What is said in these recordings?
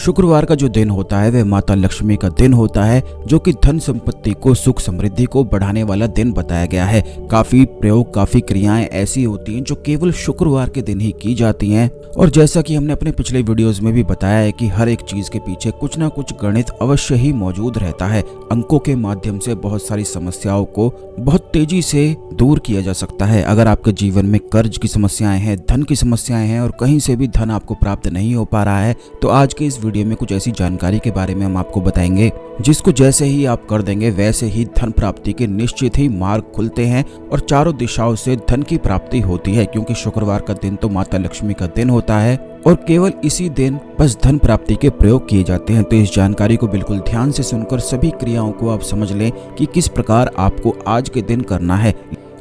शुक्रवार का जो दिन होता है वह माता लक्ष्मी का दिन होता है, जो कि धन संपत्ति को, सुख समृद्धि को बढ़ाने वाला दिन बताया गया है। काफी प्रयोग, काफी क्रियाएं ऐसी होती हैं जो केवल शुक्रवार के दिन ही की जाती हैं। और जैसा कि हमने अपने पिछले वीडियोस में भी बताया है कि हर एक चीज के पीछे कुछ ना कुछ गणित अवश्य ही मौजूद रहता है। अंकों के माध्यम से बहुत सारी समस्याओं को बहुत तेजी से दूर किया जा सकता है। अगर आपके जीवन में कर्ज की समस्याएं हैं, धन की समस्याएं हैं और कहीं से भी धन आपको प्राप्त नहीं हो पा रहा है, तो आज के इस वीडियो में कुछ ऐसी जानकारी के बारे में हम आपको बताएंगे जिसको जैसे ही आप कर देंगे वैसे ही धन प्राप्ति के निश्चित ही मार्ग खुलते हैं और चारों दिशाओं से धन की प्राप्ति होती है। क्योंकि शुक्रवार का दिन तो माता लक्ष्मी का दिन होता है और केवल इसी दिन बस धन प्राप्ति के प्रयोग किए जाते हैं। तो इस जानकारी को बिल्कुल ध्यान से सुनकर सभी क्रियाओं को आप समझ लें कि किस प्रकार आपको आज के दिन करना है।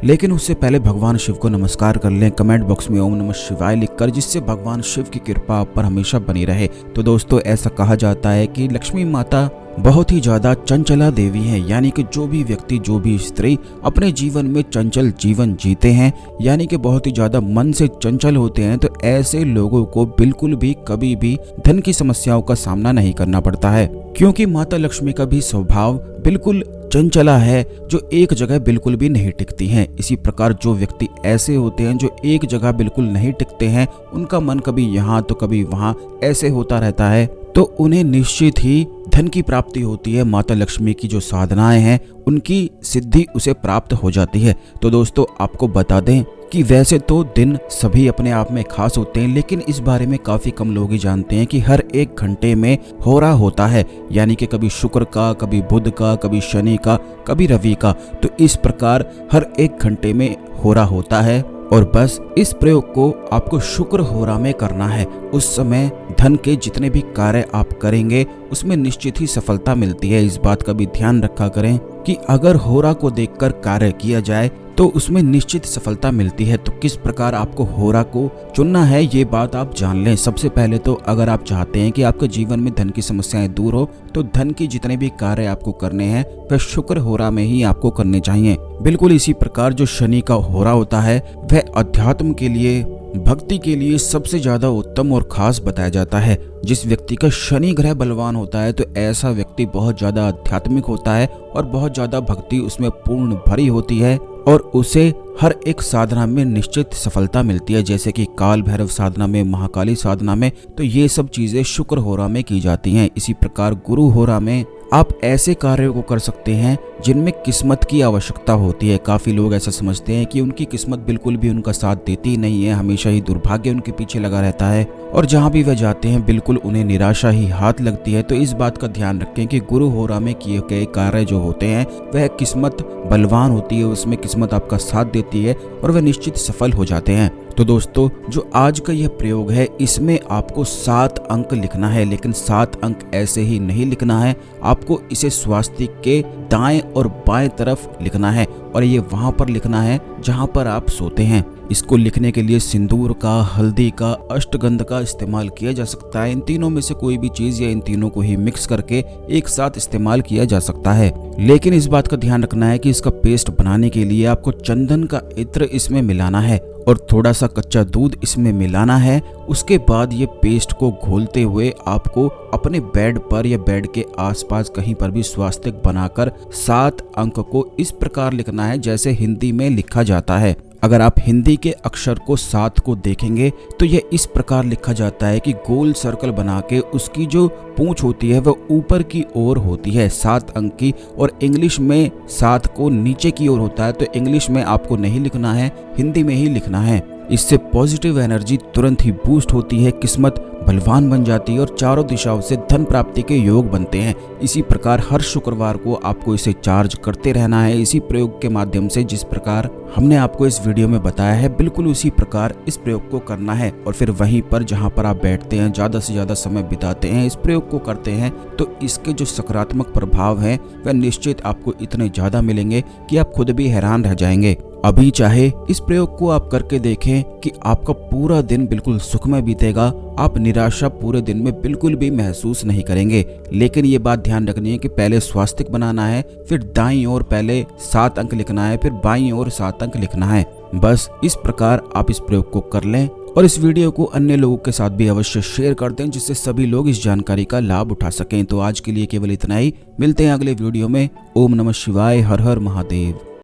लेकिन उससे पहले भगवान शिव को नमस्कार कर लें कमेंट बॉक्स में ओम नमः शिवाय लिखकर, जिससे भगवान शिव की कृपा आप पर हमेशा बनी रहे। तो दोस्तों, ऐसा कहा जाता है कि लक्ष्मी माता बहुत ही ज्यादा चंचला देवी हैं, यानी कि जो भी व्यक्ति, जो भी स्त्री अपने जीवन में चंचल जीवन जीते हैं, यानी कि बहुत ही ज्यादा मन से चंचल होते हैं, तो ऐसे लोगों को बिल्कुल भी कभी भी धन की समस्याओं का सामना नहीं करना पड़ता है। क्योंकि माता लक्ष्मी का भी स्वभाव बिल्कुल चंचला है, जो एक जगह बिल्कुल भी नहीं टिकती हैं। इसी प्रकार जो व्यक्ति ऐसे होते हैं जो एक जगह बिल्कुल नहीं टिकते हैं, उनका मन कभी यहाँ तो कभी वहाँ ऐसे होता रहता है, तो उन्हें निश्चित ही धन की प्राप्ति होती है। माता लक्ष्मी की जो साधनाएं हैं उनकी सिद्धि उसे प्राप्त हो जाती है। तो दोस्तों, आपको बता दें कि वैसे तो दिन सभी अपने आप में खास होते हैं, लेकिन इस बारे में काफी कम लोग ही जानते हैं कि हर एक घंटे में होरा होता है, यानी कि कभी शुक्र का, कभी बुध का, कभी शनि का, कभी रवि का। तो इस प्रकार हर एक घंटे में होरा होता है और बस इस प्रयोग को आपको शुक्र होरा में करना है। उस समय धन के जितने भी कार्य आप करेंगे उसमें निश्चित ही सफलता मिलती है। इस बात का भी ध्यान रखा करें कि अगर होरा को देखकर कार्य किया जाए तो उसमें निश्चित सफलता मिलती है। तो किस प्रकार आपको होरा को चुनना है ये बात आप जान लें। सबसे पहले तो अगर आप चाहते हैं कि आपके जीवन में धन की समस्याएं दूर हो, तो धन की जितने भी कार्य आपको करने हैं वह शुक्र होरा में ही आपको करने चाहिए। बिल्कुल इसी प्रकार जो शनि का होरा होता है वह अध्यात्म के लिए, भक्ति के लिए सबसे ज्यादा उत्तम और खास बताया जाता है। जिस व्यक्ति का शनि ग्रह बलवान होता है तो ऐसा व्यक्ति बहुत ज्यादा आध्यात्मिक होता है और बहुत ज्यादा भक्ति उसमें पूर्ण भरी होती है और उसे हर एक साधना में निश्चित सफलता मिलती है। जैसे कि काल भैरव साधना में, महाकाली साधना में, तो ये सब चीजें शुक्र होरा में की जाती हैं। इसी प्रकार गुरु होरा में आप ऐसे कार्यों को कर सकते हैं जिनमें किस्मत की आवश्यकता होती है। काफी लोग ऐसा समझते हैं कि उनकी किस्मत बिल्कुल भी उनका साथ देती नहीं है, हमेशा ही दुर्भाग्य उनके पीछे लगा रहता है और जहां भी वह जाते हैं बिल्कुल उन्हें निराशा ही हाथ लगती है। तो इस बात का ध्यान रखें कि गुरु होरा में किए गए कार्य जो होते हैं वह किस्मत बलवान होती है, उसमें किस्मत आपका साथ देती है और वह निश्चित सफल हो जाते हैं। तो दोस्तों, जो आज का यह प्रयोग है इसमें आपको 7 अंक लिखना है, लेकिन 7 अंक ऐसे ही नहीं लिखना है, आपको इसे स्वास्तिक के दाएं और बाएं तरफ लिखना है और ये वहां पर लिखना है जहां पर आप सोते हैं। इसको लिखने के लिए सिंदूर का, हल्दी का, अष्टगंध का इस्तेमाल किया जा सकता है। इन तीनों में से कोई भी चीज या इन तीनों को ही मिक्स करके एक साथ इस्तेमाल किया जा सकता है। लेकिन इस बात का ध्यान रखना है कि इसका पेस्ट बनाने के लिए आपको चंदन का इत्र इसमें मिलाना है और थोड़ा सा कच्चा दूध इसमें मिलाना है। उसके बाद ये पेस्ट को घोलते हुए आपको अपने बेड पर या बेड के आसपास कहीं पर भी स्वास्तिक बनाकर 7 अंक को इस प्रकार लिखना है जैसे हिंदी में लिखा जाता है। अगर आप हिंदी के अक्षर को 7 को देखेंगे तो यह इस प्रकार लिखा जाता है कि गोल सर्कल बना के उसकी जो पूंछ होती है वह ऊपर की ओर होती है 7 अंक की, और इंग्लिश में 7 को नीचे की ओर होता है। तो इंग्लिश में आपको नहीं लिखना है, हिंदी में ही लिखना है। इससे पॉजिटिव एनर्जी तुरंत ही बूस्ट होती है, किस्मत बलवान बन जाती है और चारों दिशाओं से धन प्राप्ति के योग बनते हैं। इसी प्रकार हर शुक्रवार को आपको इसे चार्ज करते रहना है इसी प्रयोग के माध्यम से। जिस प्रकार हमने आपको इस वीडियो में बताया है बिल्कुल उसी प्रकार इस प्रयोग को करना है और फिर वहीं पर जहां पर आप बैठते हैं, ज्यादा से ज्यादा समय बिताते हैं, इस प्रयोग को करते हैं, तो इसके जो सकारात्मक प्रभाव हैं वह निश्चित आपको इतने ज्यादा मिलेंगे कि आप खुद भी हैरान रह जाएंगे। अभी चाहे इस प्रयोग को आप करके देखें कि आपका पूरा दिन बिल्कुल सुखमय बीतेगा, आप निराशा पूरे दिन में बिल्कुल भी महसूस नहीं करेंगे। लेकिन ये बात ध्यान रखनी है कि पहले स्वास्तिक बनाना है, फिर दाईं ओर पहले 7 अंक लिखना है, फिर बाईं ओर 7 अंक लिखना है। बस इस प्रकार आप इस प्रयोग को कर लें और इस वीडियो को अन्य लोगों के साथ भी अवश्य शेयर कर दें, जिससे सभी लोग इस जानकारी का लाभ उठा सकें। तो आज के लिए केवल इतना ही, मिलते हैं अगले वीडियो में। ओम नमः शिवाय, हर हर महादेव।